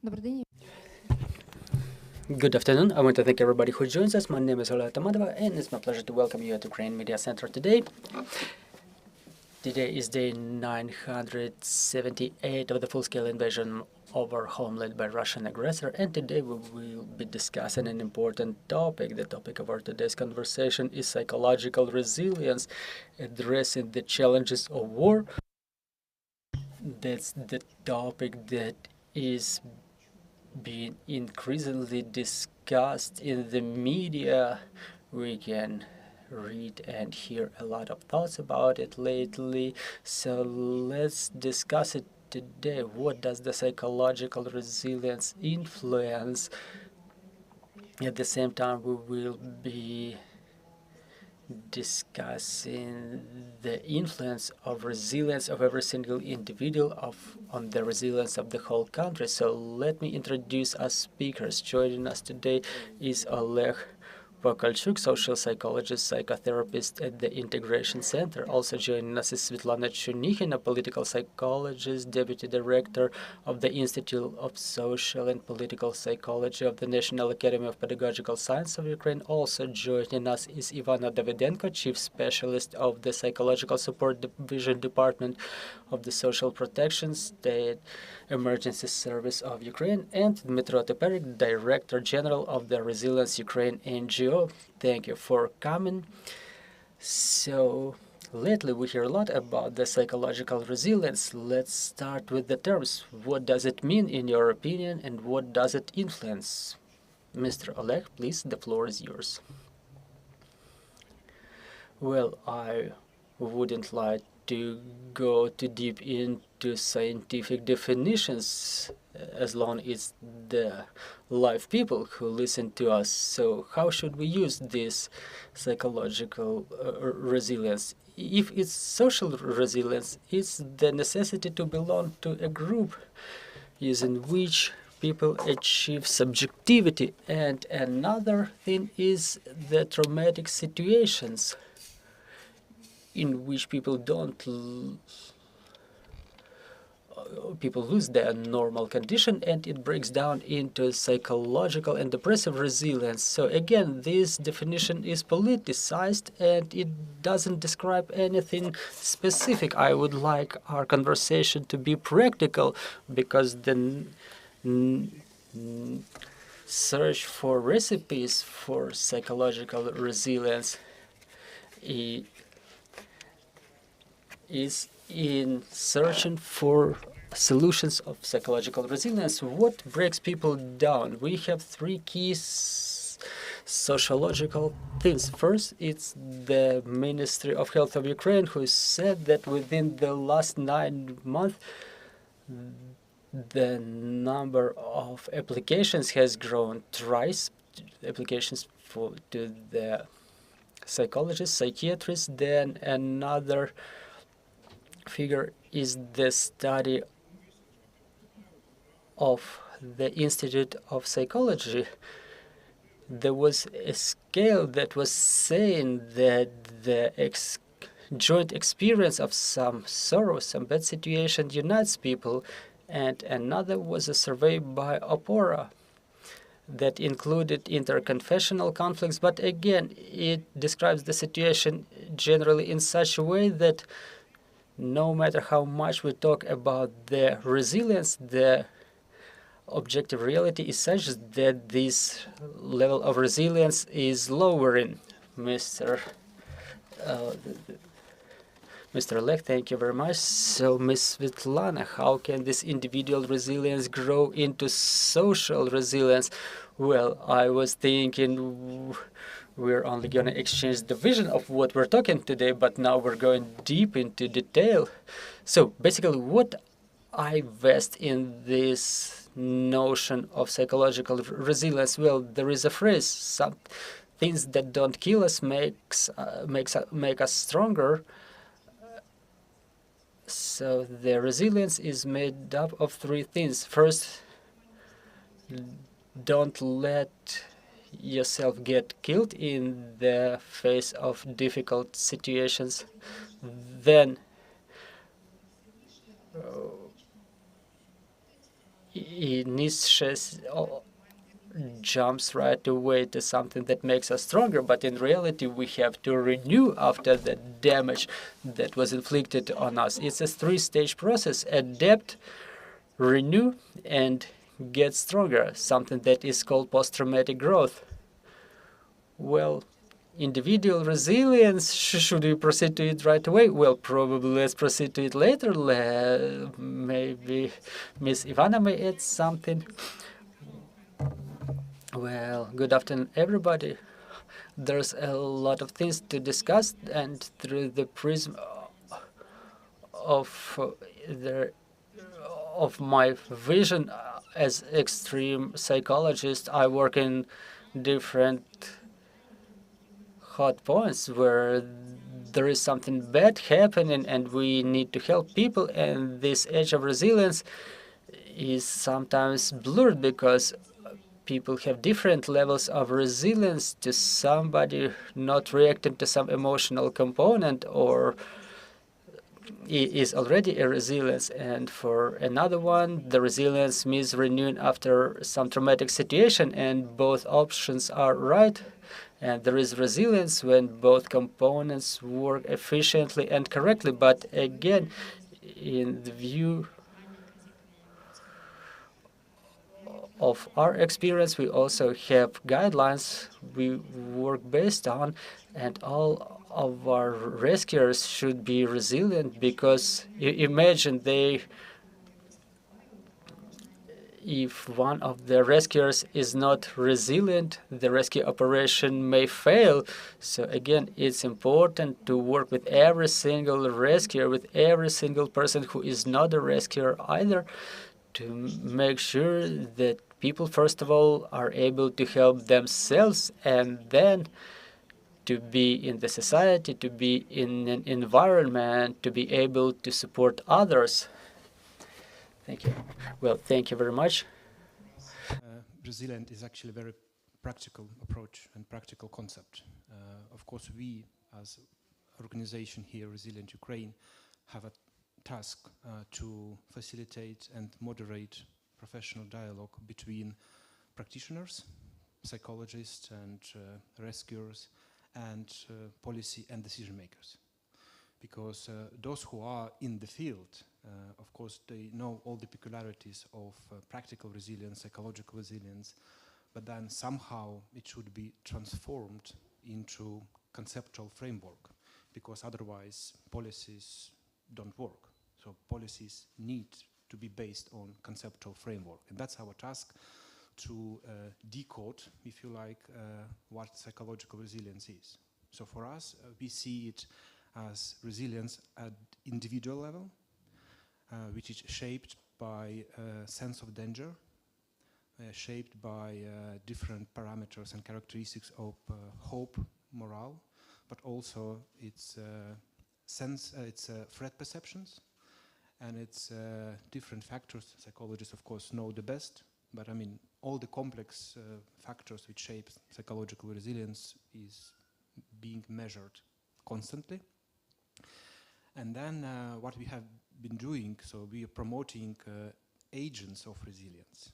Good afternoon. I want to thank everybody who joins us. My name is Oleh Pokalchuk, and it's my pleasure to welcome you at Ukraine Media Center today. Today is day 978 of the full-scale invasion of our homeland by Russian aggressor, and today we will be discussing an important topic. The topic of our today's conversation is psychological resilience, addressing the challenges of war. That's the topic that is being increasingly discussed in the media. We can read and hear a lot of thoughts about it lately. So let's discuss it today. What does the psychological resilience influence? At the same time, we will be discussing the influence of resilience of every single individual on the resilience of the whole country. So let me introduce our speakers. Joining us today is Oleh Pokalchuk, social psychologist, psychotherapist at the Integration Center. Also joining us is Svitlana Chunikhina, political psychologist, deputy director of the Institute of Social and Political Psychology of the National Academy of Pedagogical Science of Ukraine. Also joining us is Ivanna Davydenko, chief specialist of the Psychological Support Division Department of the Social Protection State Emergency Service of Ukraine, and Dmytro Teperik, Director General of the Resilience Ukraine NGO. Thank you for coming. So, lately we hear a lot about the psychological resilience. Let's start with the terms. What does it mean in your opinion, and what does it influence? Mr. Oleh, please, the floor is yours. Well, I wouldn't like to go too deep into scientific definitions as long as the live people who listen to us. So how should we use this psychological resilience? If it's social resilience, it's the necessity to belong to a group using which people achieve subjectivity. And another thing is the traumatic situations in which people lose their normal condition, and it breaks down into psychological and depressive resilience. So again, this definition is politicized and it doesn't describe anything specific. I would like our conversation to be practical, because the search for recipes for psychological resilience is in searching for solutions of psychological resilience. What breaks people down? We have three key sociological things. First, it's the Ministry of Health of Ukraine, who said that within the last 9 months, the number of applications has grown thrice. Applications to the psychologists, psychiatrists. Then another figure is the study of the Institute of Psychology. There was a scale that was saying that the joint experience of some sorrow, some bad situation unites people, and another was a survey by Opora that included interconfessional conflicts, but again, it describes the situation generally in such a way that no matter how much we talk about the resilience, the objective reality is such that this level of resilience is lowering. Mr. Oleh, thank you very much. So, Ms. Svitlana, how can this individual resilience grow into social resilience? Well, I was thinking we're only going to exchange the vision of what we're talking today, but now we're going deep into detail. So basically, what I vest in this notion of psychological resilience, well, there is a phrase: some things that don't kill us make us stronger. So the resilience is made up of three things. First, don't let yourself get killed in the face of difficult situations. Then Nietzsche jumps right away to something that makes us stronger, but in reality we have to renew after the damage that was inflicted on us. It's a three-stage process: adapt, renew, and get stronger, something that is called post-traumatic growth. Well, individual resilience, should we proceed to it right away? Well, probably let's proceed to it later. Maybe Miss Ivanna may add something. Well, good afternoon, everybody. There's a lot of things to discuss, and through the prism of my vision as extreme psychologist, I work in different hot points where there is something bad happening and we need to help people, and this edge of resilience is sometimes blurred because people have different levels of resilience to somebody not reacting to some emotional component or is already a resilience, and for another one the resilience means renewing after some traumatic situation, and both options are right. And there is resilience when both components work efficiently and correctly. But again, in the view of our experience, we also have guidelines we work based on, and all of our rescuers should be resilient, because imagine if one of the rescuers is not resilient, the rescue operation may fail. So again, it's important to work with every single rescuer, with every single person who is not a rescuer either, to make sure that people, first of all, are able to help themselves, and then to be in the society, to be in an environment, to be able to support others. Thank you. Well, thank you very much. Resilient is actually a very practical approach and practical concept. Of course, we as organization here, Resilient Ukraine, have a task to facilitate and moderate professional dialogue between practitioners, psychologists and rescuers, and policy and decision makers. Because those who are in the field, of course, they know all the peculiarities of practical resilience, psychological resilience, but then somehow it should be transformed into conceptual framework, because otherwise policies don't work. So policies need to be based on conceptual framework, and that's our task, to decode, if you like, what psychological resilience is. So for us, we see it as resilience at individual level, which is shaped by a sense of danger, shaped by different parameters and characteristics of hope, morale, but also its threat perceptions, and its different factors. Psychologists, of course, know the best, but I mean, all the complex factors which shape psychological resilience is being measured constantly. And then what we have been doing, so we are promoting agents of resilience.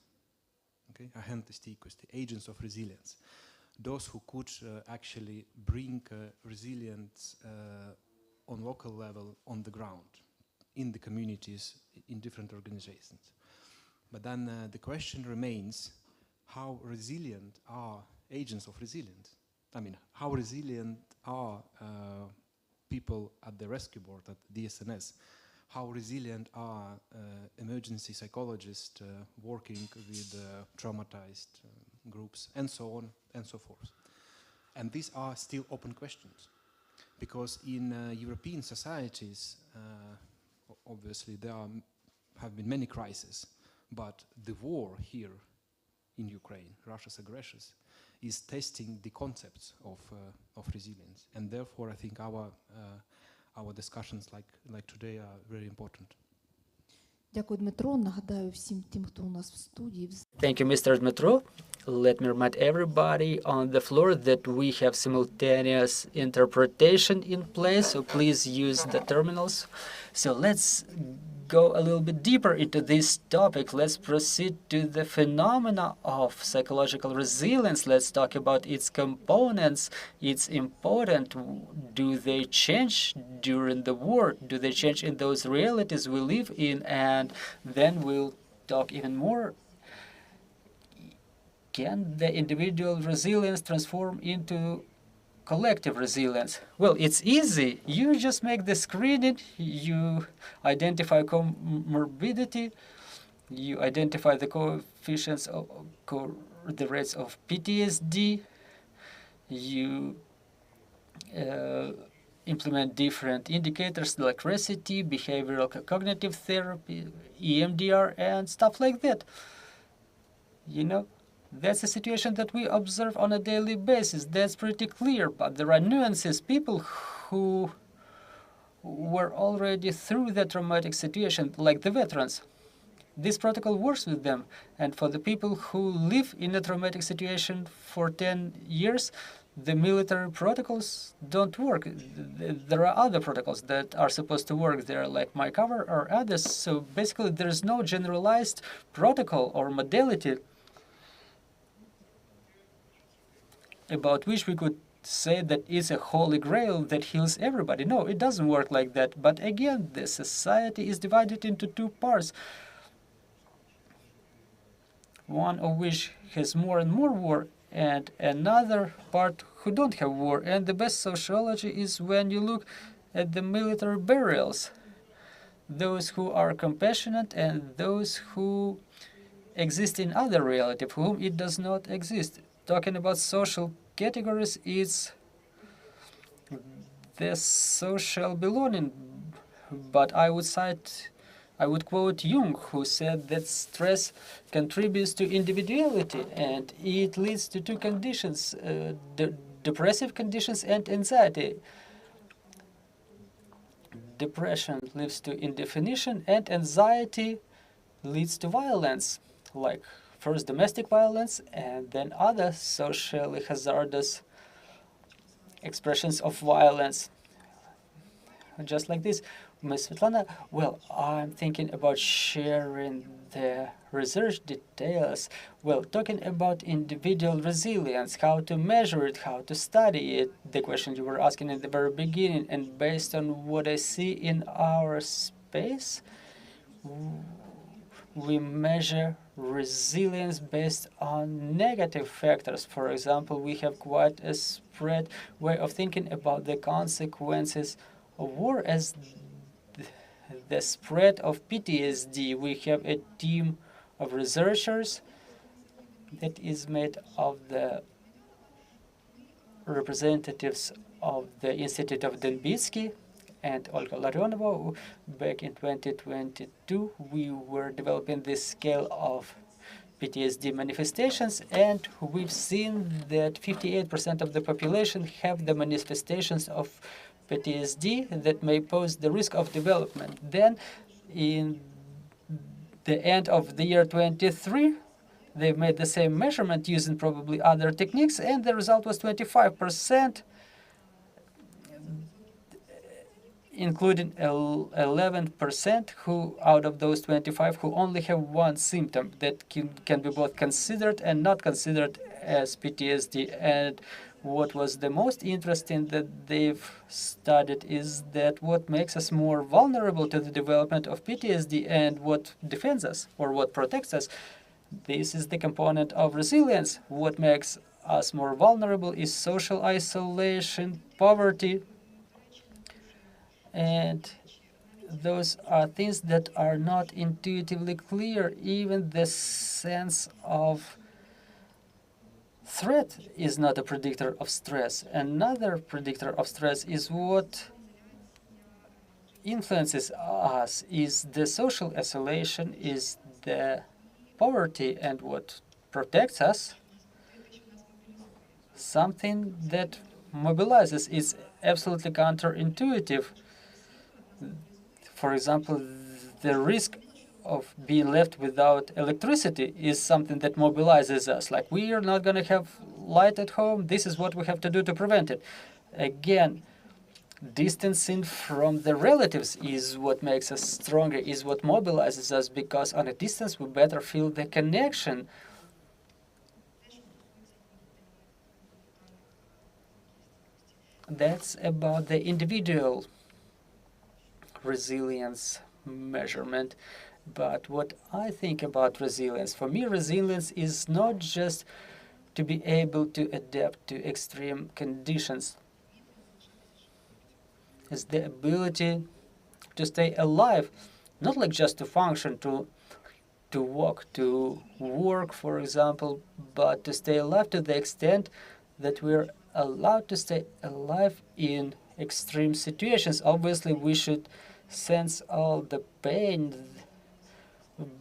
Okay, the agents of resilience. Those who could actually bring resilience on local level, on the ground, in the communities, in different organizations. But then the question remains, how resilient are agents of resilience? I mean, how resilient are people at the rescue board, at DSNS? How resilient are emergency psychologists working with traumatized groups, and so on and so forth? And these are still open questions, because in European societies, obviously there have been many crises, but the war here in Ukraine, Russia's aggressions, is testing the concepts of resilience, and therefore I think our discussions like today are very important. Дякую, Дмитро. Нагадаю всім тим, хто у нас в студії. Thank you, Mr. Dmytro. Let me remind everybody on the floor that we have simultaneous interpretation in place, so please use the terminals. So let's go a little bit deeper into this topic, let's proceed to the phenomena of psychological resilience. Let's talk about its components. It's important. Do they change during the war? Do they change in those realities we live in? And then we'll talk even more. Can the individual resilience transform into collective resilience? Well, it's easy. You just make the screening, you identify comorbidity, you identify the coefficients of the rates of PTSD, you implement different indicators like RECIT, behavioral cognitive therapy, EMDR, and stuff like that. You know, that's a situation that we observe on a daily basis. That's pretty clear, but there are nuances. People who were already through the traumatic situation, like the veterans, this protocol works with them. And for the people who live in a traumatic situation for 10 years, the military protocols don't work. There are other protocols that are supposed to work there, like MyCover or others. So basically, there is no generalized protocol or modality about which we could say that it's a holy grail that heals everybody. No, it doesn't work like that. But again, the society is divided into two parts, one of which has more and more war, and another part who don't have war. And the best sociology is when you look at the military burials, those who are compassionate and those who exist in other reality for whom it does not exist. Talking about social categories, it's the social belonging. But I would quote Jung, who said that stress contributes to individuality, and it leads to two conditions, depressive conditions and anxiety. Depression leads to indefinition, and anxiety leads to violence, like first domestic violence and then other socially hazardous expressions of violence. Just like this. Ms. Svitlana, well, I'm thinking about sharing the research details. Well, talking about individual resilience, how to measure it, how to study it, the question you were asking in the very beginning, and based on what I see in our space, we measure resilience based on negative factors. For example, we have quite a spread way of thinking about the consequences of war as the spread of PTSD. We have a team of researchers that is made of the representatives of the Institute of Dmytro and Olga Larionova. Back in 2022, we were developing this scale of PTSD manifestations, and we've seen that 58% of the population have the manifestations of PTSD that may pose the risk of development. Then, in the end of the year 23, they made the same measurement using probably other techniques, and the result was 25%, including 11% who, out of those 25, who only have one symptom that can be both considered and not considered as PTSD. And what was the most interesting that they've studied is that what makes us more vulnerable to the development of PTSD and what defends us or what protects us, this is the component of resilience. What makes us more vulnerable is social isolation, poverty, and those are things that are not intuitively clear. Even the sense of threat is not a predictor of stress. Another predictor of stress is what influences us, is the social isolation, is the poverty, and what protects us, something that mobilizes, is absolutely counterintuitive. For example, the risk of being left without electricity is something that mobilizes us. Like, we are not going to have light at home. This is what we have to do to prevent it. Again, distancing from the relatives is what makes us stronger, is what mobilizes us, because on a distance we better feel the connection. That's about the individual resilience measurement. But what I think about resilience, for me, resilience is not just to be able to adapt to extreme conditions. It's the ability to stay alive, not like just to function, to walk, to work, for example, but to stay alive to the extent that we're allowed to stay alive in extreme situations. Obviously, we should sense all the pain,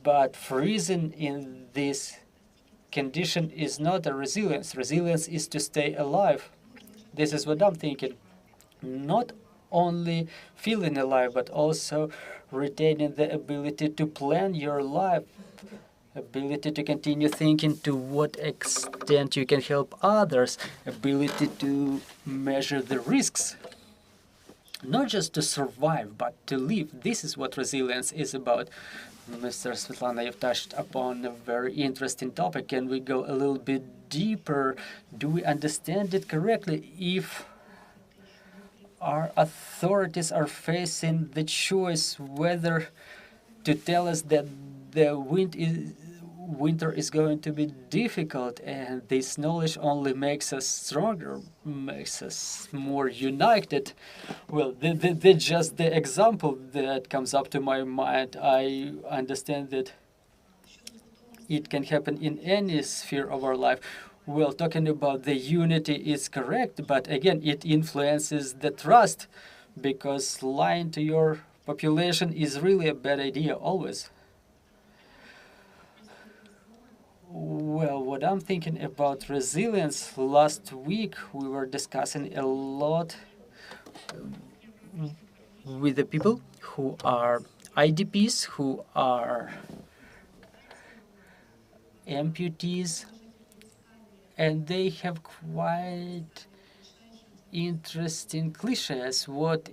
but freezing in this condition is not a resilience. Resilience is to stay alive. This is what I'm thinking. Not only feeling alive, but also retaining the ability to plan your life, ability to continue thinking to what extent you can help others, ability to measure the risks. Not just to survive, but to live. This is what resilience is about. Mr. Svitlana, you've touched upon a very interesting topic. Can we go a little bit deeper? Do we understand it correctly? If our authorities are facing the choice whether to tell us that the winter is going to be difficult, and this knowledge only makes us stronger, makes us more united. Well, that's just the example that comes up to my mind. I understand that it can happen in any sphere of our life. Well, talking about the unity is correct, but again, it influences the trust, because lying to your population is really a bad idea always. Well, what I'm thinking about resilience, last week we were discussing a lot with the people who are IDPs, who are amputees, and they have quite interesting cliches. What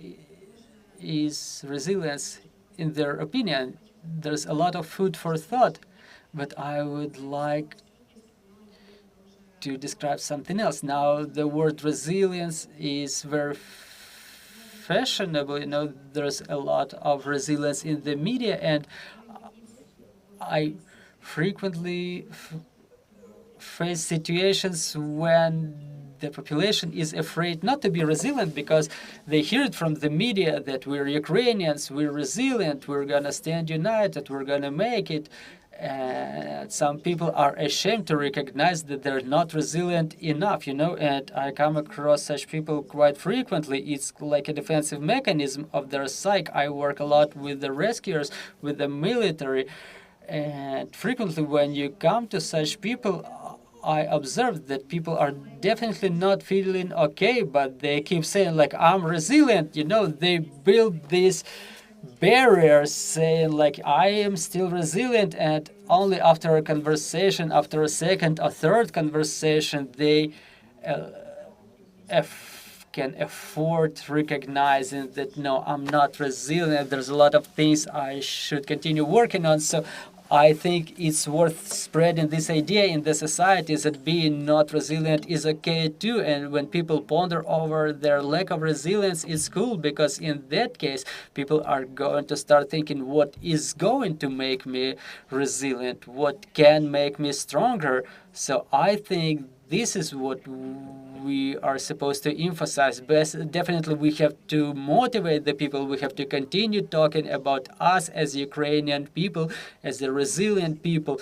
is resilience in their opinion? There's a lot of food for thought, but I would like to describe something else. Now, the word resilience is very fashionable. You know, there's a lot of resilience in the media, and I frequently face situations when the population is afraid not to be resilient because they hear it from the media that we're Ukrainians, we're resilient, we're gonna stand united, we're gonna make it. And some people are ashamed to recognize that they're not resilient enough, you know, and I come across such people quite frequently. It's like a defensive mechanism of their psyche. I work a lot with the rescuers, with the military, and frequently when you come to such people, I observed that people are definitely not feeling okay, but they keep saying, like, I'm resilient, you know, they build these barriers saying, like, I am still resilient, and only after a conversation, after a second or third conversation, they can afford recognizing that, no, I'm not resilient, there's a lot of things I should continue working on. So I think it's worth spreading this idea in the societies that being not resilient is okay too. And when people ponder over their lack of resilience, it's cool, because in that case, people are going to start thinking, what is going to make me resilient? What can make me stronger? So I think this is what we are supposed to emphasize. Definitely, we have to motivate the people. We have to continue talking about us as Ukrainian people, as the resilient people.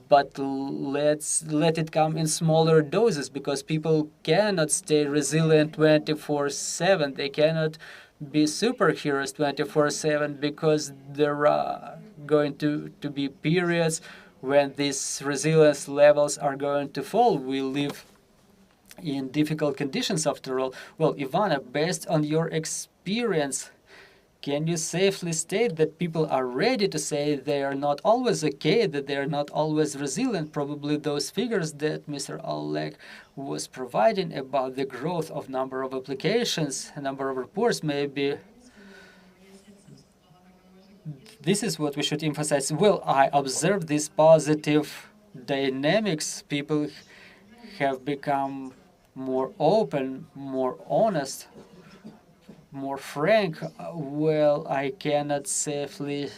But let's let it come in smaller doses, because people cannot stay resilient 24/7. They cannot be superheroes 24/7, because there are going to be periods when these resilience levels are going to fall. We live in difficult conditions after all. Well, Ivanna, based on your experience, can you safely state that people are ready to say they are not always okay, that they are not always resilient? Probably those figures that Mr. Oleh was providing about the growth of number of applications, number of reports, maybe this is what we should emphasize. Well, I observe these positive dynamics. People have become more open, more honest, more frank. Well, I cannot safely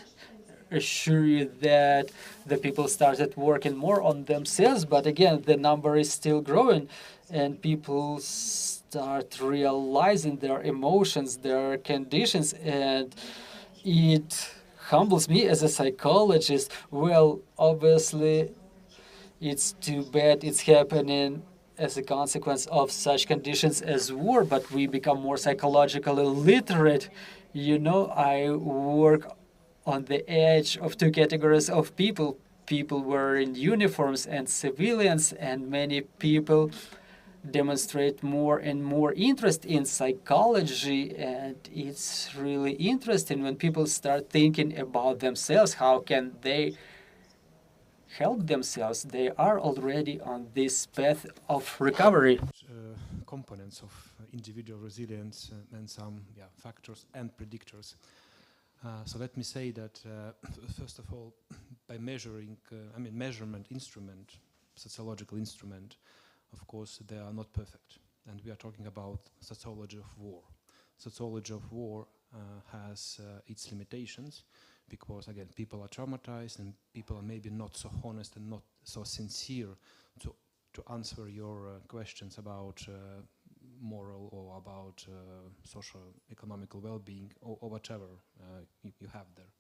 assure you that the people started working more on themselves, but again, the number is still growing, and people start realizing their emotions, their conditions, and it humbles me as a psychologist. Well, obviously, it's too bad it's happening as a consequence of such conditions as war, but we become more psychologically literate. You know, I work on the edge of two categories of people, people wearing uniforms and civilians, and many people demonstrate more and more interest in psychology, and it's really interesting when people start thinking about themselves. How can they help themselves? They are already on this path of recovery. Components of individual resilience and some factors and predictors. So let me say that first of all, by measuring, measurement instrument, sociological instrument, of course, they are not perfect. And we are talking about sociology of war. Sociology of war has its limitations because, again, people are traumatized and people are maybe not so honest and not so sincere to answer your questions about moral or about social, economical well-being or whatever you have there.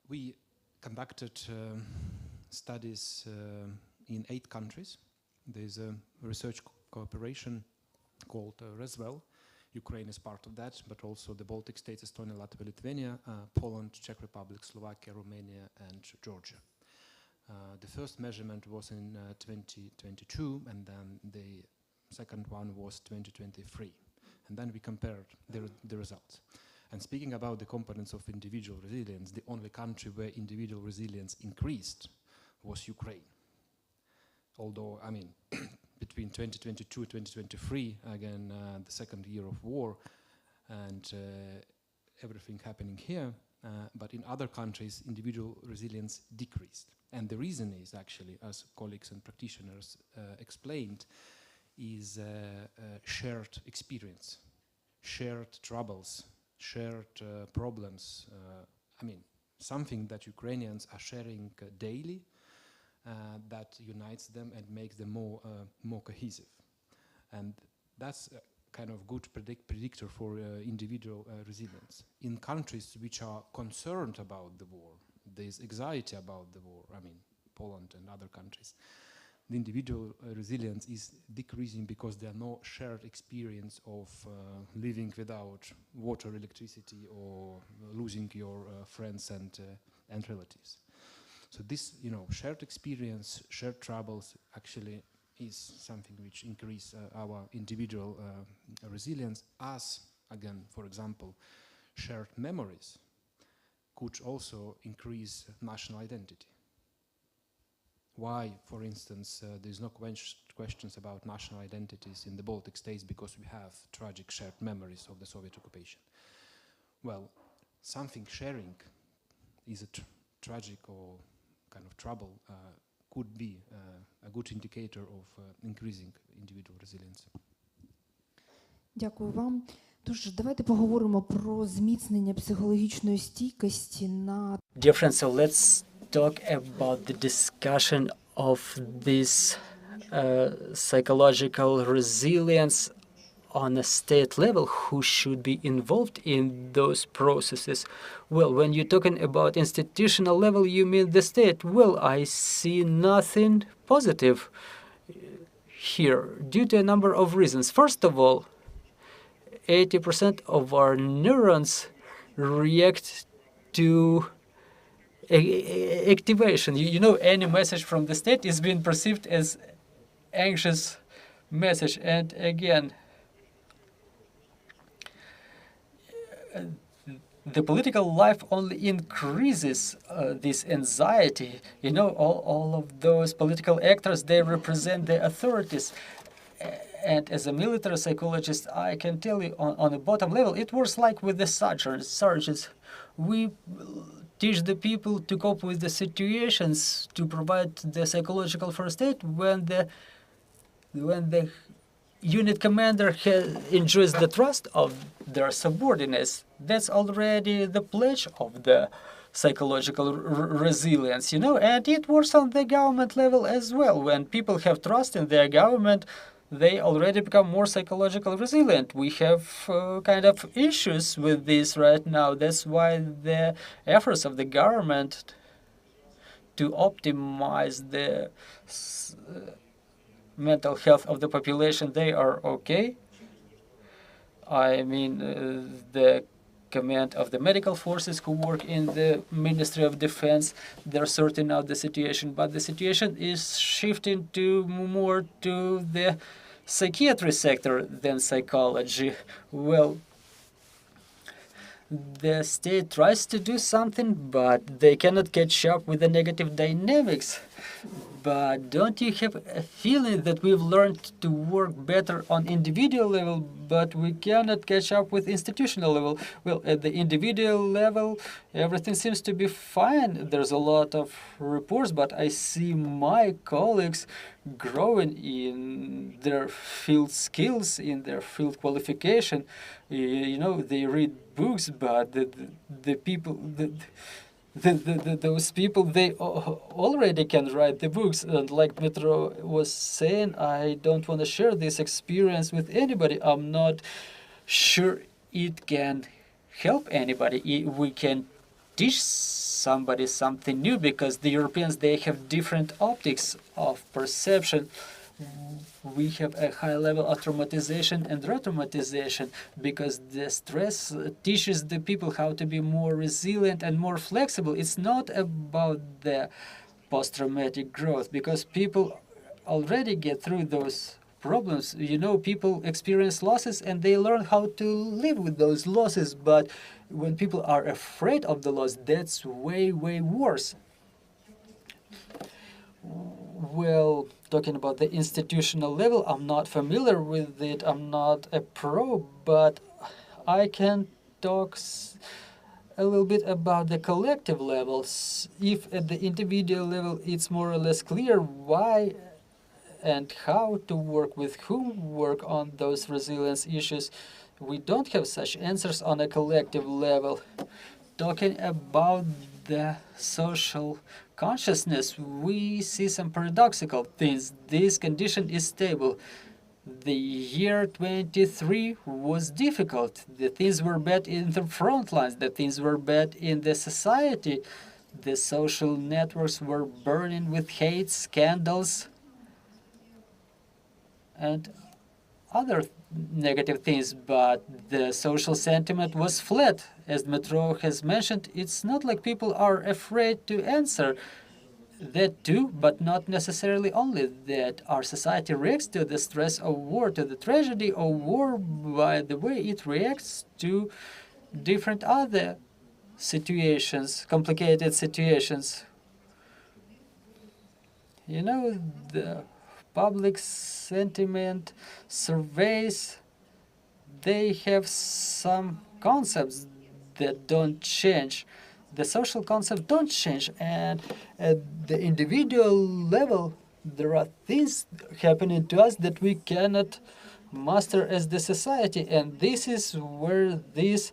We conducted studies in 8 countries. There's a research cooperation called RESWELL. Ukraine is part of that, but also the Baltic states, Estonia, Latvia, Lithuania, Poland, Czech Republic, Slovakia, Romania, and Georgia. The first measurement was in 2022, and then the second one was 2023. And then we compared the results. And speaking about the components of individual resilience, the only country where individual resilience increased was Ukraine. Although, between 2022 and 2023, again, the second year of war and everything happening here, but in other countries, individual resilience decreased. And the reason is actually, as colleagues and practitioners explained, is shared experience, shared troubles, shared problems. Something that Ukrainians are sharing daily that unites them and makes them more cohesive. And that's a kind of good predictor for individual resilience. In countries which are concerned about the war, there's anxiety about the war, Poland and other countries, the individual resilience is decreasing because there are no shared experience of living without water, electricity, or losing your friends and relatives. So this, shared experience, shared troubles actually is something which increase our individual resilience, as, again, for example, shared memories could also increase national identity. Why, for instance, there's no questions about national identities in the Baltic states because we have tragic shared memories of the Soviet occupation. Well, something sharing is a tragic or kind of trouble could be a good indicator of increasing individual resilience. Дякую вам. Тож, давайте поговоримо про зміцнення психологічної стійкості на... Dear friends, so let's talk about the discussion of this psychological resilience on a state level. Who should be involved in those processes? Well, when you're talking about institutional level, you mean the state. Well, I see nothing positive here due to a number of reasons. First of all, 80% of our neurons react to activation. Any message from the state is being perceived as anxious message. And again, the political life only increases this anxiety. You know, all of those political actors, they represent the authorities. And as a military psychologist, I can tell you on the bottom level, it works like with the sergeants. We teach the people to cope with the situations, to provide the psychological first aid when the unit commander enjoys the trust of their subordinates. That's already the pledge of the psychological resilience, you know, and it works on the government level as well. When people have trust in their government, they already become more psychologically resilient. We have kind of issues with this right now. That's why the efforts of the government to optimize the mental health of the population, they are okay. I mean, the command of the medical forces who work in the Ministry of Defense, they're sorting out the situation, but the situation is shifting to more to the psychiatry sector than psychology. Well, the state tries to do something, but they cannot catch up with the negative dynamics. But don't you have a feeling that we've learned to work better on individual level, but we cannot catch up with institutional level? Well, at the individual level, everything seems to be fine. There's a lot of reports, but I see my colleagues growing in their field skills, in their field qualification. You know, they read books, but the people... those people, they already can write the books. And like Dmytro was saying, I don't want to share this experience with anybody. I'm not sure it can help anybody. We can teach somebody something new because the Europeans, they have different optics of perception. We have a high level of traumatization and re-traumatization because the stress teaches the people how to be more resilient and more flexible. It's not about the post-traumatic growth because people already get through those problems. You know, people experience losses and they learn how to live with those losses. But when people are afraid of the loss, that's way, way worse. Well, talking about the institutional level, I'm not familiar with it. I'm not a pro, but I can talk a little bit about the collective levels. If at the individual level it's more or less clear why and how to work with whom work on those resilience issues, we don't have such answers on a collective level. Talking about the social consciousness, we see some paradoxical things. This condition is stable. The year 23 was difficult. The things were bad in the front lines. The things were bad in the society. The social networks were burning with hate, scandals, and other negative things, but the social sentiment was flat. As Dmytro has mentioned, it's not like people are afraid to answer. That too, but not necessarily only that. Our society reacts to the stress of war, to the tragedy of war, by the way it reacts to different other situations, complicated situations. You know, the public sentiment surveys, they have some concepts that don't change. The social concepts don't change, and at the individual level, there are things happening to us that we cannot master as the society, and this is where this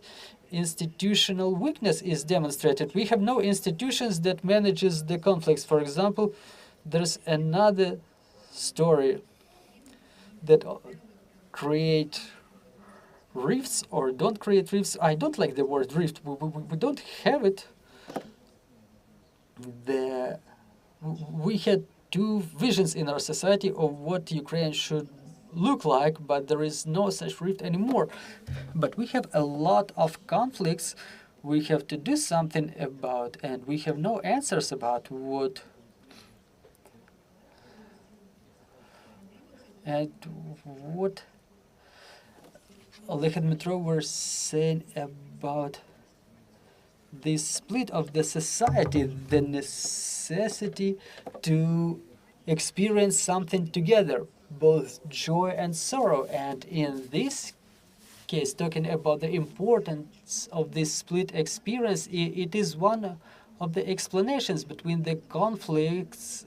institutional weakness is demonstrated. We have no institutions that manages the conflicts. For example, there's another story that create rifts or don't create rifts. I don't like the word rift. We don't have it. We had two visions in our society of what Ukraine should look like, but there is no such rift anymore. But we have a lot of conflicts we have to do something about, and we have no answers about what Oleh and Dmytro were saying about this split of the society, the necessity to experience something together, both joy and sorrow. And in this case, talking about the importance of this split experience, it is one of the explanations between the conflicts,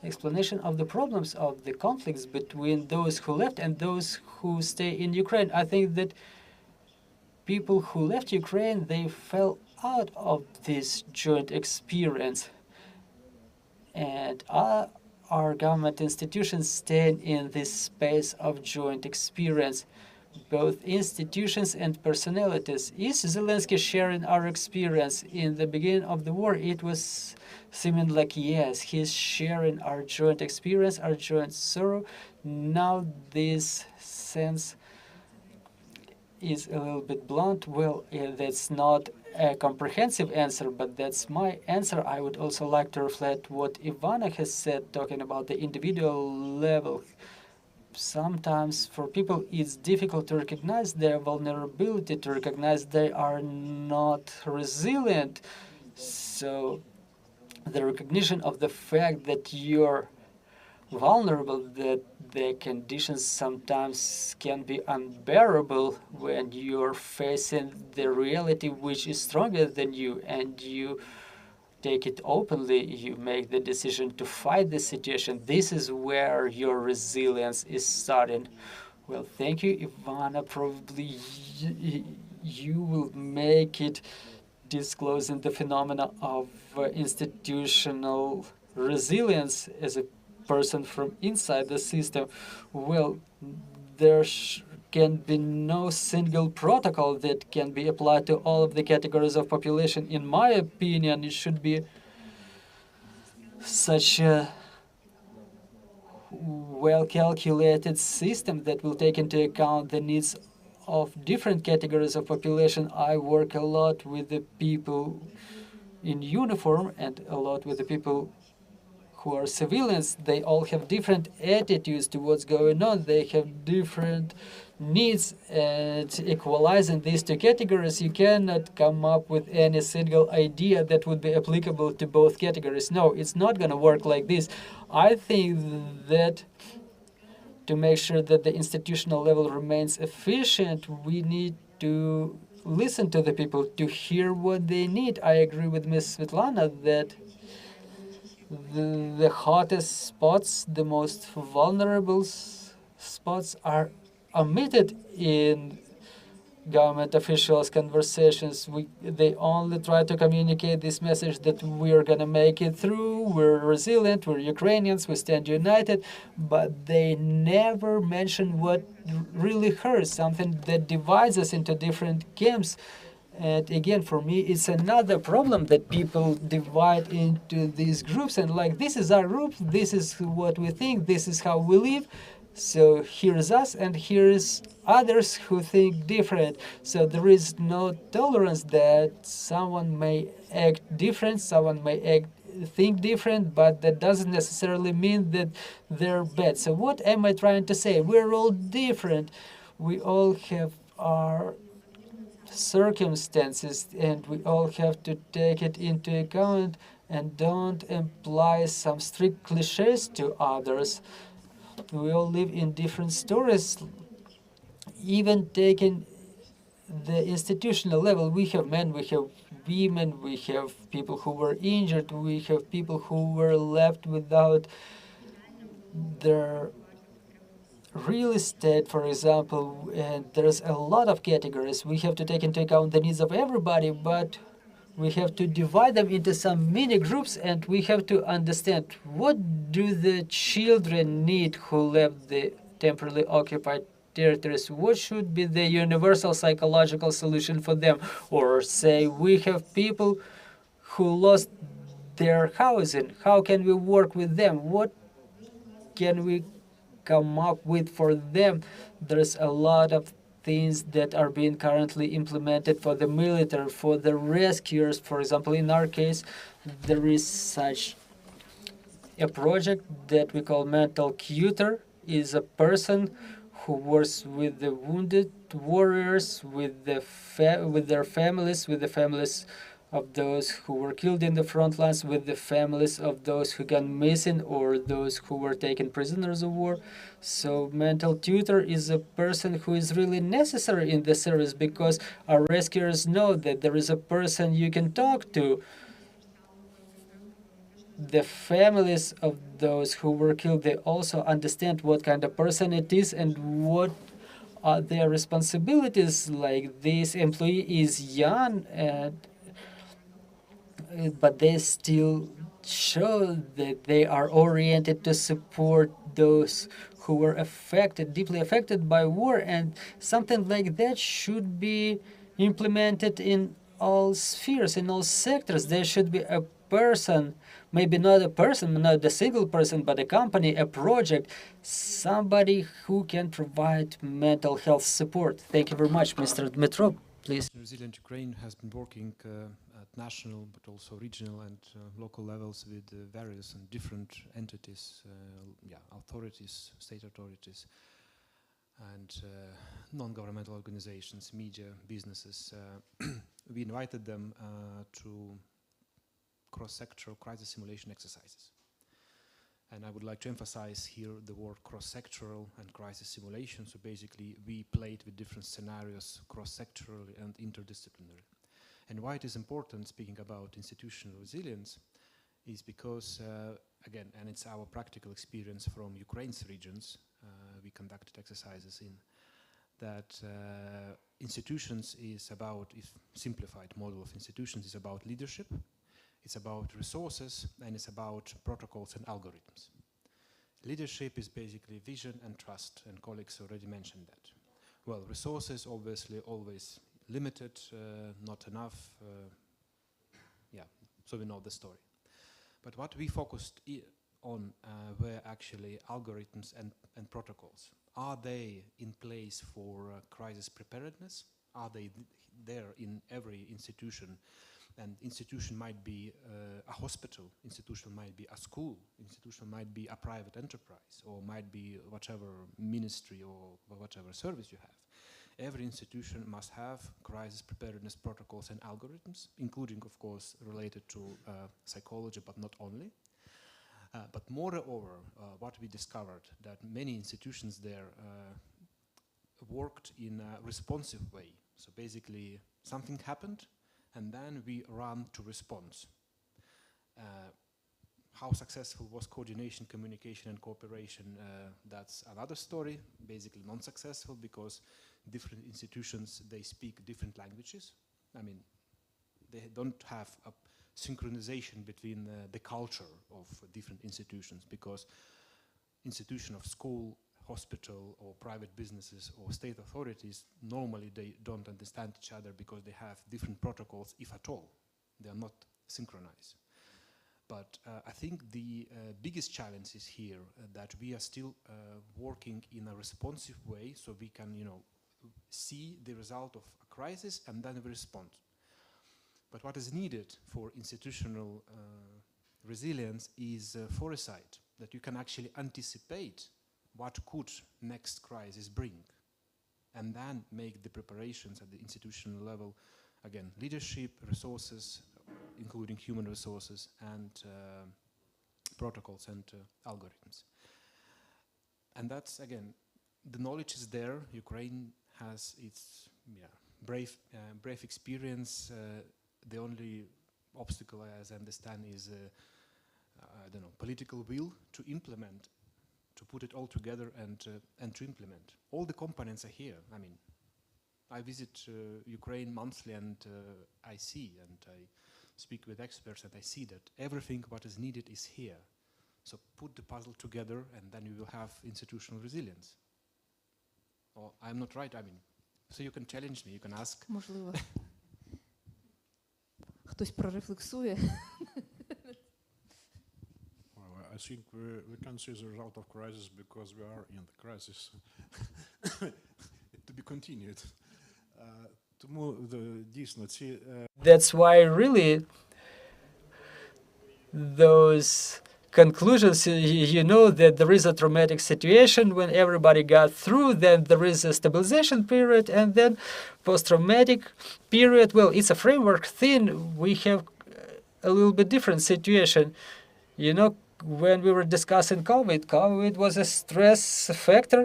explanation of the problems of the conflicts between those who left and those who stay in Ukraine. I think that people who left Ukraine, they fell out of this joint experience. And our government institutions stand in this space of joint experience, both institutions and personalities. Is Zelensky sharing our experience? In the beginning of the war, it was seeming like, yes, he's sharing our joint experience, our joint sorrow. Now this sense is a little bit blunt. Well, that's not a comprehensive answer, but that's my answer. I would also like to reflect what Ivanna has said, talking about the individual level. Sometimes for people it's difficult to recognize their vulnerability, to recognize they are not resilient. So the recognition of the fact that you're vulnerable, that the conditions sometimes can be unbearable when you're facing the reality which is stronger than you, and you take it openly, you make the decision to fight the situation. This is where your resilience is starting. Well, thank you, Ivanna. Probably you will make it disclosing the phenomena of institutional resilience as a person from inside the system. Well, there can be no single protocol that can be applied to all of the categories of population. In my opinion, it should be such a well-calculated system that will take into account the needs of different categories of population. I work a lot with the people in uniform and a lot with the people who are civilians. They all have different attitudes to what's going on. They have different needs, and equalizing these two categories, you cannot come up with any single idea that would be applicable to both categories. No, it's not going to work like this. I think that to make sure that the institutional level remains efficient, we need to listen to the people, to hear what they need. I agree with Ms. Svitlana that the hottest spots, the most vulnerable spots are omitted in government officials' conversations. They only try to communicate this message that we're going to make it through, we're resilient, we're Ukrainians, we stand united, but they never mention what really hurts, something that divides us into different camps. And again, for me, it's another problem that people divide into these groups, and like, this is our group, this is what we think, this is how we live. So here's us, and here's others who think different. So there is no tolerance that someone may act different, someone may think different, but that doesn't necessarily mean that they're bad. So what am I trying to say? We're all different. We all have our circumstances, and we all have to take it into account and don't imply some strict cliches to others. We all live in different stories. Even taking the institutional level, we have men, we have women, we have people who were injured, we have people who were left without their real estate, for example, and there's a lot of categories. We have to take into account the needs of everybody, but we have to divide them into some mini groups, and we have to understand what do the children need who left the temporarily occupied territories. What should be the universal psychological solution for them? Or say we have people who lost their housing. How can we work with them? What can we come up with for them? There's a lot of things that are being currently implemented for the military, for the rescuers. For example, in our case, there is such a project that we call mental tutor. Is a person who works with the wounded warriors, with their families, with the families of those who were killed in the front lines, with the families of those who gone missing or those who were taken prisoners of war. So mental tutor is a person who is really necessary in the service, because our rescuers know that there is a person you can talk to. The families of those who were killed, they also understand what kind of person it is and what are their responsibilities. Like, this employee is young, and but they still show that they are oriented to support those who were affected, deeply affected by war, and something like that should be implemented in all spheres, in all sectors. There should be a person, maybe not a person, not a single person, but a company, a project, somebody who can provide mental health support. Thank you very much, Mr. Dmytro. Please. Resilient Ukraine has been working at national but also regional and local levels with various and different entities, authorities, state authorities, and non-governmental organizations, media, businesses. We invited them to cross-sectoral crisis simulation exercises. And I would like to emphasize here the word cross-sectoral and crisis simulation. So basically, we played with different scenarios cross-sectorally and interdisciplinary. And why it is important, speaking about institutional resilience, is because, again, and it's our practical experience from Ukraine's regions, we conducted exercises in, that institutions is about, if simplified model of institutions is about leadership, it's about resources, and it's about protocols and algorithms. Leadership is basically vision and trust, and colleagues already mentioned that. Well, resources obviously always limited, not enough, so we know the story. But what we focused on were actually algorithms and protocols. Are they in place for crisis preparedness? Are they there in every institution? And institution might be a hospital, institution might be a school, institution might be a private enterprise, or might be whatever ministry or whatever service you have. Every institution must have crisis preparedness protocols and algorithms, including, of course, related to psychology, but not only. But moreover, what we discovered, that many institutions there worked in a responsive way. So basically, something happened, and then we run to response. How successful was coordination, communication, and cooperation? That's another story, basically non-successful, because different institutions, they speak different languages. I mean, they don't have a synchronization between the culture of different institutions, because institution of school, hospital, or private businesses or state authorities, normally they don't understand each other because they have different protocols, if at all. They are not synchronized. But I think the biggest challenge is here that we are still working in a responsive way, so we can, see the result of a crisis and then we respond. But what is needed for institutional resilience is foresight, that you can actually anticipate what could next crisis bring, and then make the preparations at the institutional level, again, leadership, resources, including human resources, and protocols and algorithms. And that's, again, the knowledge is there. Ukraine has its brave experience. The only obstacle, as I understand, is political will to implement, to put it all together and to implement. All the components are here. I mean, I visit Ukraine monthly, and I see, and I speak with experts, and I see that everything what is needed is here. So put the puzzle together, and then you will have institutional resilience. Or I'm not right, I mean, so you can challenge me, you can ask. Можливо. Хтось прорефлексує. I think we can see the result of crisis because we are in the crisis. To be continued. Тому дійсно That's why really those conclusions. You know that there is a traumatic situation. When everybody got through, then there is a stabilization period, and then post-traumatic period. Well, it's a framework thing. We have a little bit different situation. You know, when we were discussing COVID was a stress factor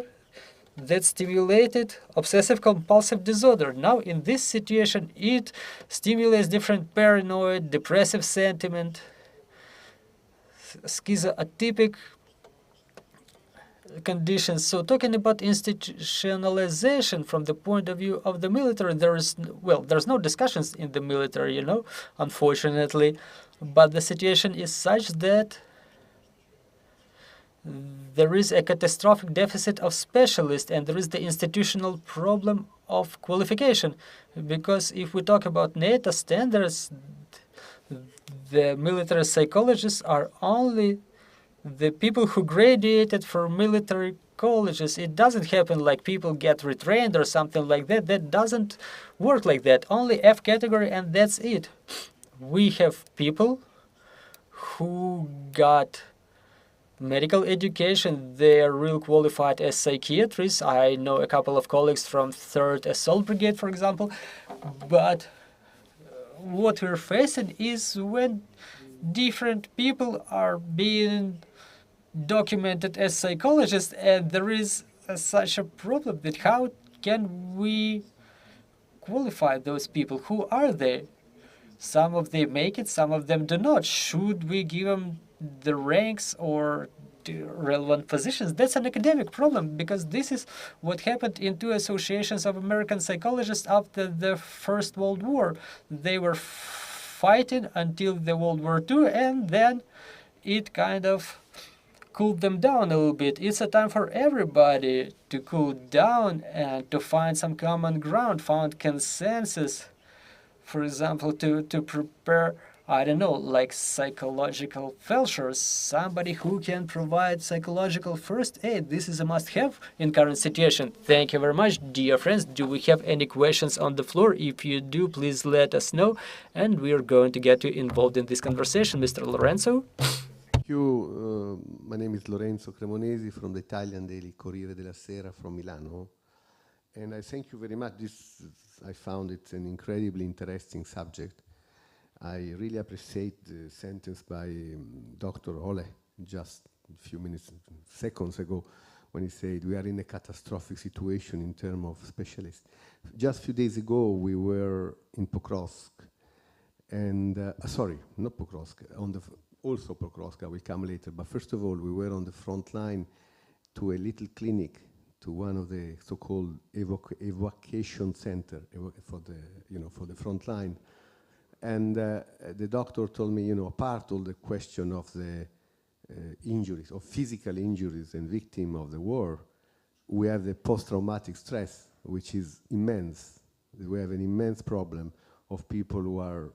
that stimulated obsessive-compulsive disorder. Now, in this situation, it stimulates different paranoid, depressive sentiment, schizoatypic conditions. So talking about institutionalization from the point of view of the military, there's no discussions in the military, you know, unfortunately. But the situation is such that there is a catastrophic deficit of specialists, and there is the institutional problem of qualification. Because if we talk about NATO standards, the military psychologists are only the people who graduated from military colleges. It doesn't happen like people get retrained or something like that. That doesn't work like that. Only F category, and that's it. We have people who got medical education. They are real qualified as psychiatrists. I know a couple of colleagues from 3rd Assault Brigade, for example. But what we're facing is when different people are being documented as psychologists, and there is such a problem that how can we qualify those people? Who are they? Some of them make it, some of them do not. Should we give them the ranks or the relevant positions? That's an academic problem, because this is what happened in 2 associations of American psychologists after the First World War. They were fighting until the World War II, and then it kind of cooled them down a little bit. It's a time for everybody to cool down and to find some common ground, found consensus. For example, to prepare, I don't know, like psychological felshers, somebody who can provide psychological first aid. This is a must-have in current situation. Thank you very much, dear friends. Do we have any questions on the floor? If you do, please let us know, and we are going to get you involved in this conversation. Mr. Lorenzo? Thank you. My name is Lorenzo Cremonesi from the Italian daily Corriere della Sera from Milano. And I thank you very much. I found it an incredibly interesting subject. I really appreciate the sentence by Dr. Oleh just a few seconds ago, when he said we are in a catastrophic situation in terms of specialists. Just a few days ago, we were in Pokrovsk, and sorry, not Pokrovsk, also Pokrovsk, I will come later. But first of all, we were on the front line to a little clinic, to one of the so-called evacuation center for the front line. And the doctor told me, apart all the question of the injuries, of physical injuries and victim of the war, we have the post-traumatic stress, which is immense. We have an immense problem of people who are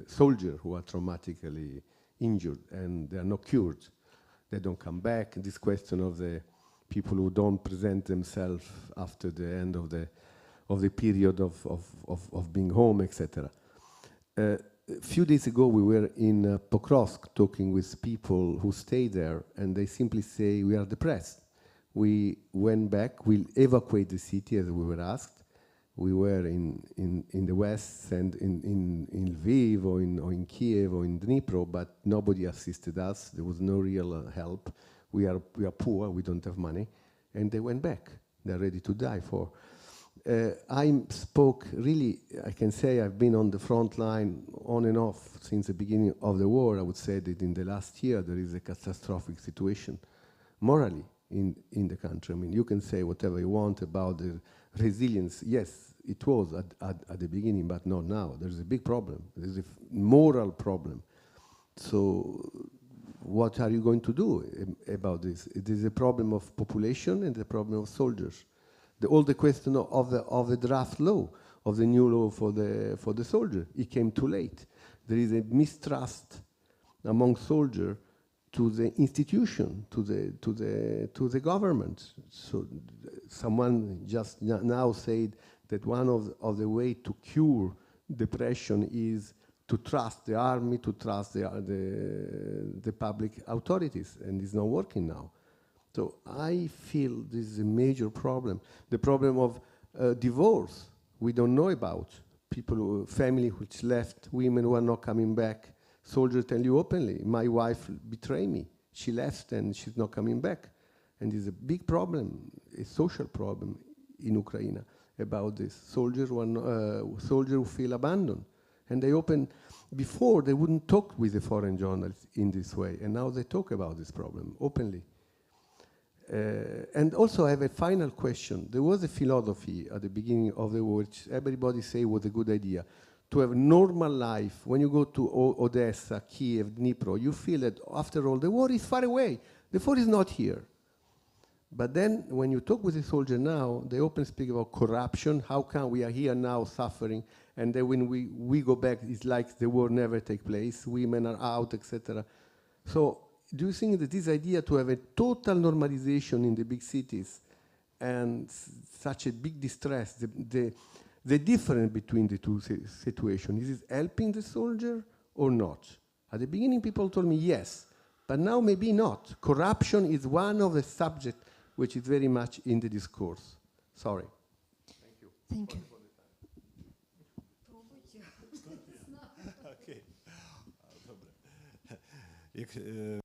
soldiers who are traumatically injured, and they are not cured. They don't come back. This question of the people who don't present themselves after the end of the period of being home, etc. A few days ago, we were in Pokrovsk talking with people who stay there, and they simply say, we are depressed. We went back, we evacuate the city as we were asked. We were in the west and in Lviv or in Kiev or in Dmytro, but nobody assisted us. There was no real help. We are poor, we don't have money. And they went back. They're ready to die for. I spoke, really, I can say I've been on the front line on and off since the beginning of the war. I would say that in the last year there is a catastrophic situation morally in the country. I mean, you can say whatever you want about the resilience. Yes, it was at the beginning, but not now. There's a big problem. There's a moral problem. So what are you going to do about this? It is a problem of population and a problem of soldiers. All the question of the draft law, of the new law for the soldier, it came too late. There is a mistrust among soldiers to the institution, to the government. So someone just now said that one of the way to cure depression is to trust the army, to trust the public authorities, and it's not working now. So I feel this is a major problem. The problem of divorce, we don't know about. People, family which left, women who are not coming back. Soldiers tell you openly, my wife betrayed me. She left and she's not coming back. And it's a big problem, a social problem in Ukraine about this. Soldiers who feel abandoned. And they before they wouldn't talk with the foreign journalists in this way. And now they talk about this problem openly. And also I have a final question. There was a philosophy at the beginning of the war which everybody say was a good idea. To have normal life, when you go to Odessa, Kiev, Dmytro, you feel that after all the war is far away. The war is not here. But then when you talk with the soldier now, they often speak about corruption. How come we are here now suffering? And then when we go back, it's like the war never take place. Women are out, etc. So do you think that this idea to have a total normalization in the big cities and such a big distress, the difference between the two situations, is it helping the soldier or not? At the beginning, people told me yes, but now maybe not. Corruption is one of the subjects which is very much in the discourse. Sorry. Thank you. Thank you. Okay.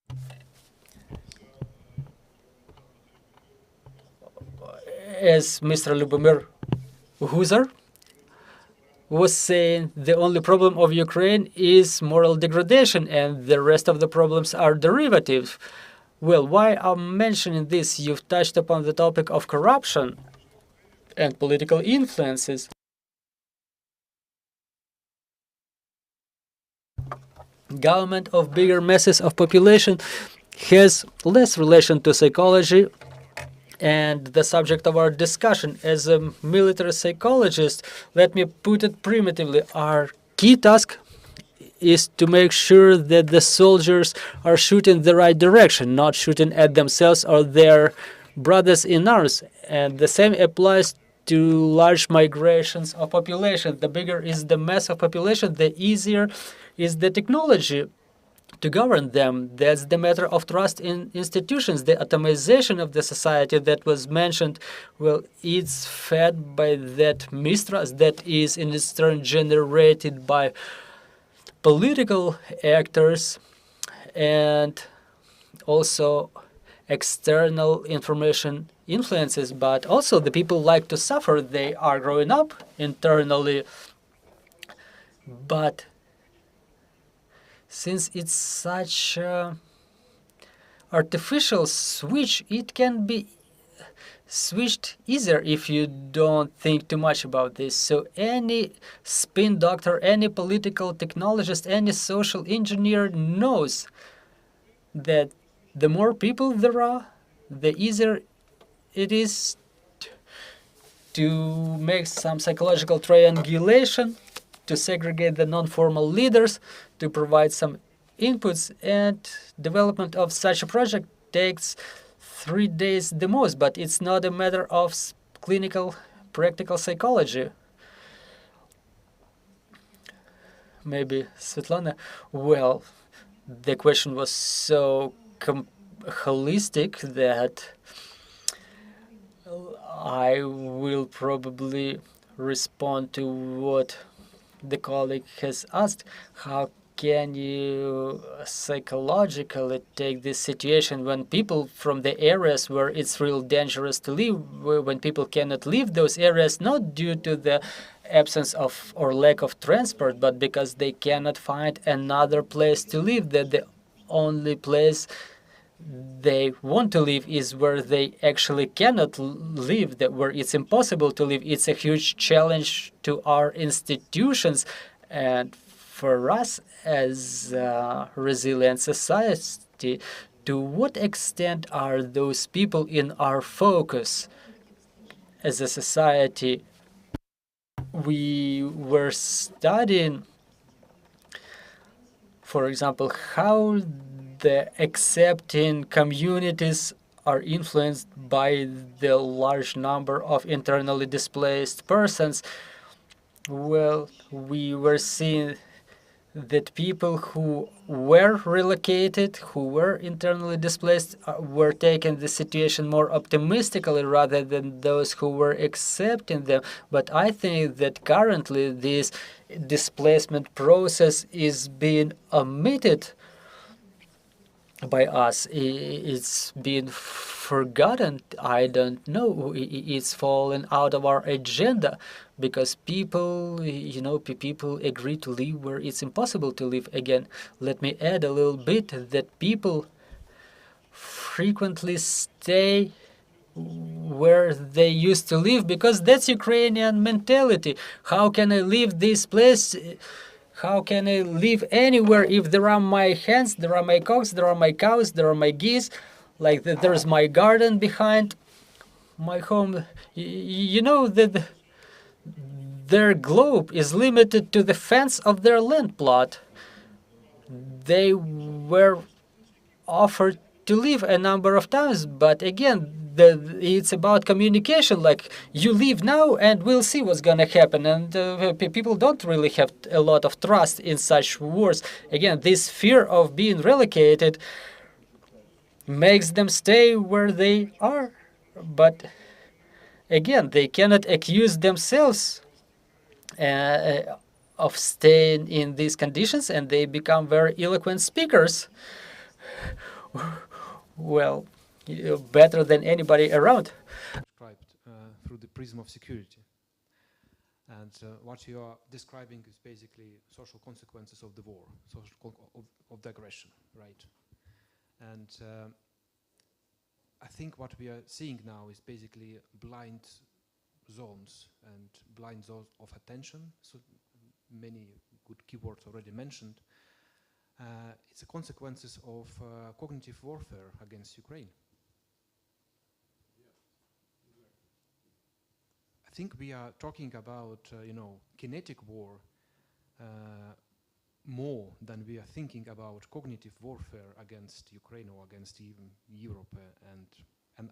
As Mr. Lubomir Huzar was saying, the only problem of Ukraine is moral degradation, and the rest of the problems are derivative. Well, why I'm mentioning this? You've touched upon the topic of corruption and political influences. Government of bigger masses of population has less relation to psychology and the subject of our discussion. As a military psychologist, let me put it primitively, our key task is to make sure that the soldiers are shooting the right direction, not shooting at themselves or their brothers in arms. And the same applies to large migrations of population. The bigger is the mass of population, the easier is the technology to govern them. That's the matter of trust in institutions. The atomization of the society that was mentioned, well, it's fed by that mistrust that is in its turn generated by political actors and also external information influences. But also the people like to suffer. They are growing up internally. But since it's such artificial switch, it can be switched easier if you don't think too much about this. So any spin doctor, any political technologist, any social engineer knows that the more people there are, the easier it is to make some psychological triangulation, to segregate the non-formal leaders, to provide some inputs, and development of such a project takes 3 days the most, but it's not a matter of clinical, practical psychology. Maybe Svitlana? Well, the question was so holistic that I will probably respond to what the colleague has asked. How can you psychologically take this situation when people from the areas where it's real dangerous to live, when people cannot leave those areas, not due to the absence of or lack of transport, but because they cannot find another place to live, that the only place they want to live is where they actually cannot live, that where it's impossible to live. It's a huge challenge to our institutions and for us as a resilient society. To what extent are those people in our focus as a society? We were studying, for example, how the accepting communities are influenced by the large number of internally displaced persons. Well, we were seeing that people who were relocated, who were internally displaced, were taking the situation more optimistically rather than those who were accepting them. But I think that currently this displacement process is being omitted by us. It's been forgotten. I don't know. It's fallen out of our agenda because people, people agree to live where it's impossible to live again. Let me add a little bit that people frequently stay where they used to live because that's Ukrainian mentality. How can I leave this place? How can I live anywhere if there are my hens, there are my cocks, there are my cows, there are my geese, like there's my garden behind my home. You know that their globe is limited to the fence of their land plot. They were offered to leave a number of times, but again, it's about communication. Like, you leave now and we'll see what's gonna happen. And people don't really have a lot of trust in such words. Again, this fear of being relocated makes them stay where they are. But again, they cannot accuse themselves of staying in these conditions, and they become very eloquent speakers. Well, better than anybody around. Described through the prism of security. And what you are describing is basically social consequences of the war, of the aggression, right? And I think what we are seeing now is basically blind zones and blind zones of attention. So many good keywords already mentioned. It's the consequences of cognitive warfare against Ukraine. I think we are talking about, kinetic war more than we are thinking about cognitive warfare against Ukraine or against even Europe and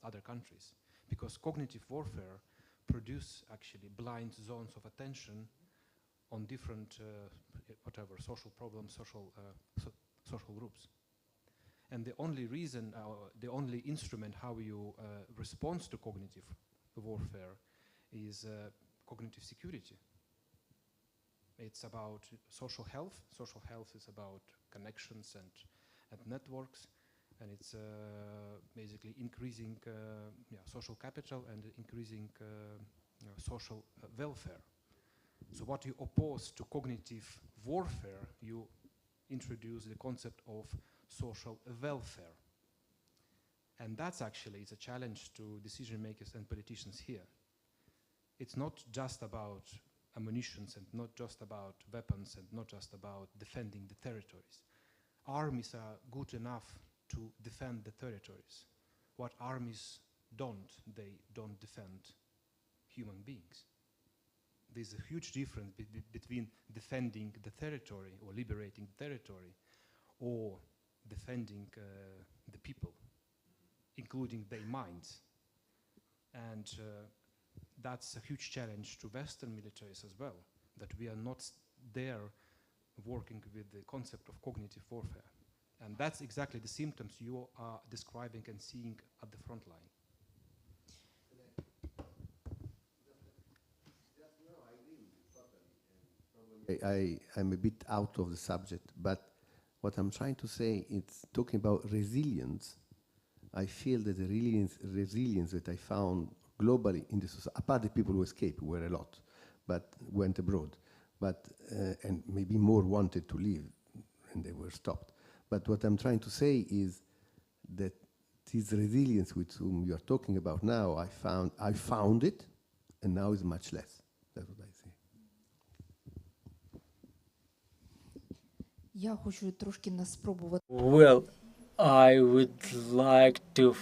other countries. Because cognitive warfare produce actually blind zones of attention on different social problems, social groups. And the only reason, the only instrument how you respond to cognitive warfare is cognitive security. It's about social health. Social health is about connections and networks, and it's basically increasing social capital and increasing social welfare. So what you oppose to cognitive warfare, you introduce the concept of social welfare. And that's actually is a challenge to decision makers and politicians here. It's not just about ammunition and not just about weapons and not just about defending the territories. Armies are good enough to defend the territories. What armies don't, they don't defend human beings. There's a huge difference between defending the territory or liberating the territory or defending the people, including their minds. And that's a huge challenge to Western militaries as well, that we are not there working with the concept of cognitive warfare. And that's exactly the symptoms you are describing and seeing at the front line. I'm a bit out of the subject, but what I'm trying to say is talking about resilience. I feel that the resilience that I found globally in the society, apart the people who escaped, who were a lot, but went abroad, but and maybe more wanted to leave, and they were stopped. But what I'm trying to say is that this resilience with whom you are talking about now, I found it, and now is much less. That's what I say. Я хочу трошки нас спробувати. Well, I would like to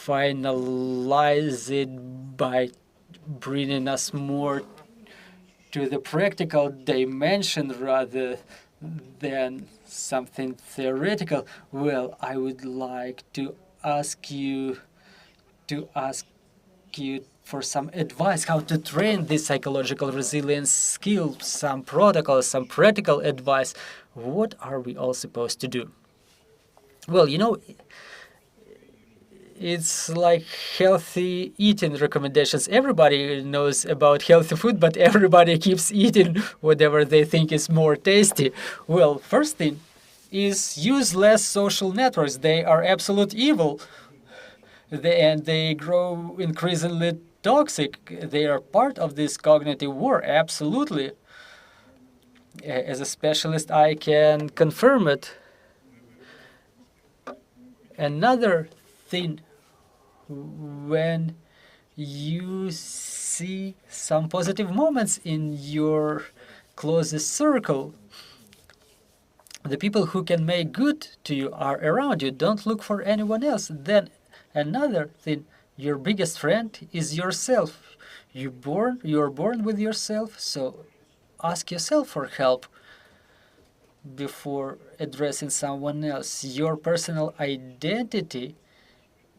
finalize it by bringing us more to the practical dimension rather than something theoretical. Well, I would like to ask you to ask you for some advice how to train this psychological resilience skill, some protocols, some practical advice, what are we all supposed to do? Well, you know, it's like healthy eating recommendations. Everybody knows about healthy food, but everybody keeps eating whatever they think is more tasty. Well, first thing is use less social networks. They are absolute evil. And they grow increasingly toxic. They are part of this cognitive war, absolutely. As a specialist, I can confirm it. Another thing, when you see some positive moments in your closest circle, the people who can make good to you are around you. Don't look for anyone else. Then another thing, your biggest friend is yourself. You're born with yourself, so ask yourself for help before addressing someone else. Your personal identity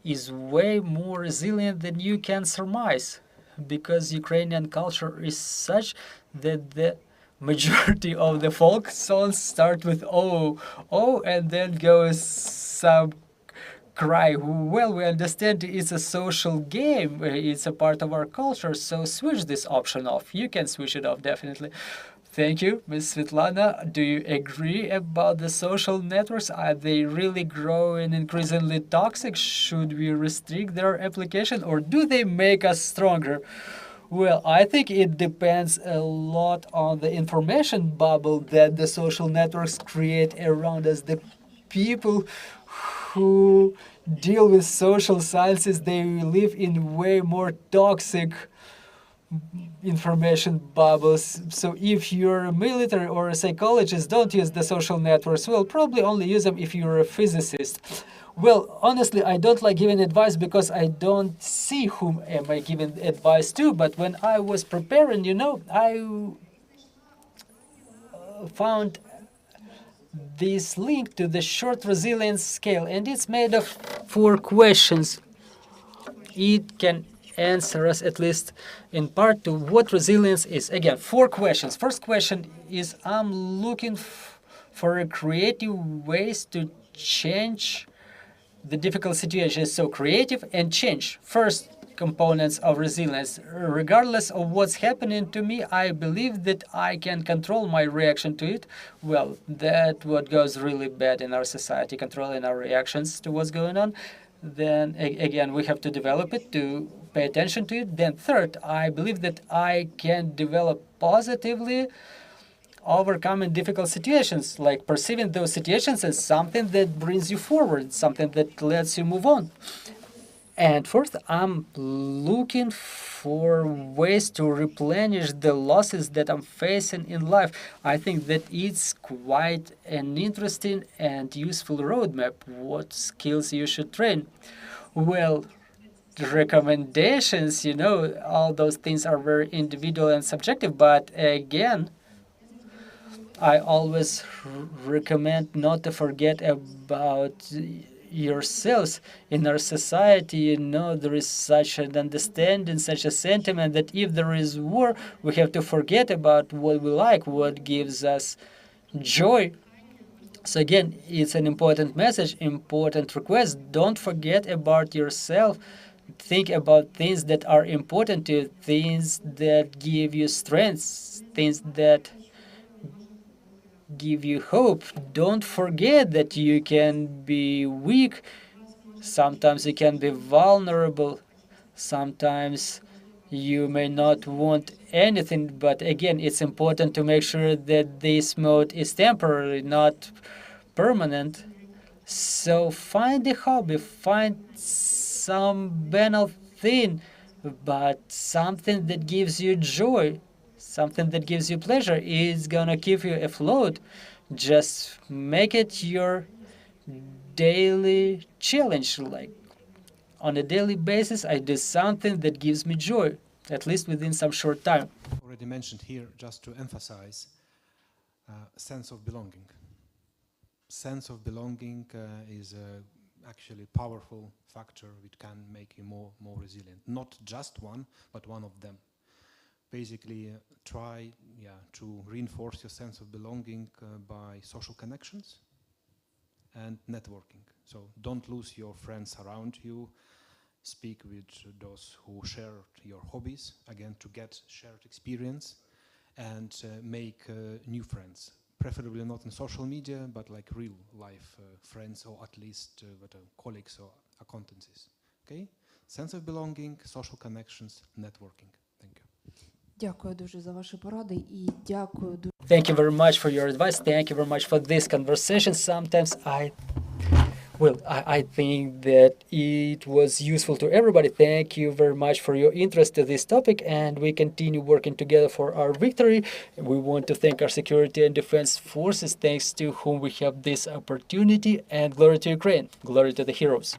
is way more resilient than you can surmise, because Ukrainian culture is such that the majority of the folk songs start with oh, oh, and then goes some cry. Well, we understand it's a social game, it's a part of our culture, so switch this option off. You can switch it off, definitely. Thank you, Ms. Svitlana. Do you agree about the social networks? Are they really growing increasingly toxic? Should we restrict their application, or do they make us stronger? Well, I think it depends a lot on the information bubble that the social networks create around us. The people who deal with social sciences, they live in way more toxic information bubbles. So if you're a military or a psychologist, don't use the social networks. Well, probably only use them if you're a physicist. Well, honestly, I don't like giving advice because I don't see whom am I giving advice to. But when I was preparing, you know, I found this link to the short resilience scale, and it's made of 4 questions. It can answer us, at least in part, to what resilience is. Again, 4 questions. First question is, I'm looking for a creative ways to change the difficult situations. So creative and change. First components of resilience. Regardless of what's happening to me, I believe that I can control my reaction to it. Well, that's what goes really bad in our society, controlling our reactions to what's going on. Then again, we have to develop it, to pay attention to it. Then third, I believe that I can develop positively overcoming difficult situations, like perceiving those situations as something that brings you forward, something that lets you move on. And fourth, I'm looking for ways to replenish the losses that I'm facing in life. I think that it's quite an interesting and useful roadmap, what skills you should train. Well, recommendations, you know, all those things are very individual and subjective, but again, I always recommend not to forget about yourselves. In our society, you know, there is such an understanding, such a sentiment that if there is war, we have to forget about what we like, what gives us joy. So again, it's an important message, important request. Don't forget about yourself. Think about things that are important to you, things that give you strength, things that give you hope. Don't forget that you can be weak. Sometimes you can be vulnerable. Sometimes you may not want anything. But again, it's important to make sure that this mode is temporary, not permanent. So find a hobby, find some banal thing, but something that gives you joy. Something that gives you pleasure is gonna keep you afloat. Just make it your daily challenge. Like on a daily basis, I do something that gives me joy, at least within some short time. Already mentioned here, just to emphasize, sense of belonging. Sense of belonging is actually powerful factor which can make you more resilient. Not just one, but one of them. Basically, try to reinforce your sense of belonging by social connections and networking. So don't lose your friends around you. Speak with those who share your hobbies, again, to get shared experience, and make new friends. Preferably not in social media, but like real life friends, or at least colleagues or acquaintances. Okay? Sense of belonging, social connections, networking. Thank you. Дякую дуже за ваші поради і дякую дуже. Thank you very much for your advice. Thank you very much for this conversation. Sometimes I think that it was useful to everybody. Thank you very much for your interest in this topic, and we continue working together for our victory. We want to thank our security and defense forces, thanks to whom we have this opportunity, and glory to Ukraine. Glory to the heroes.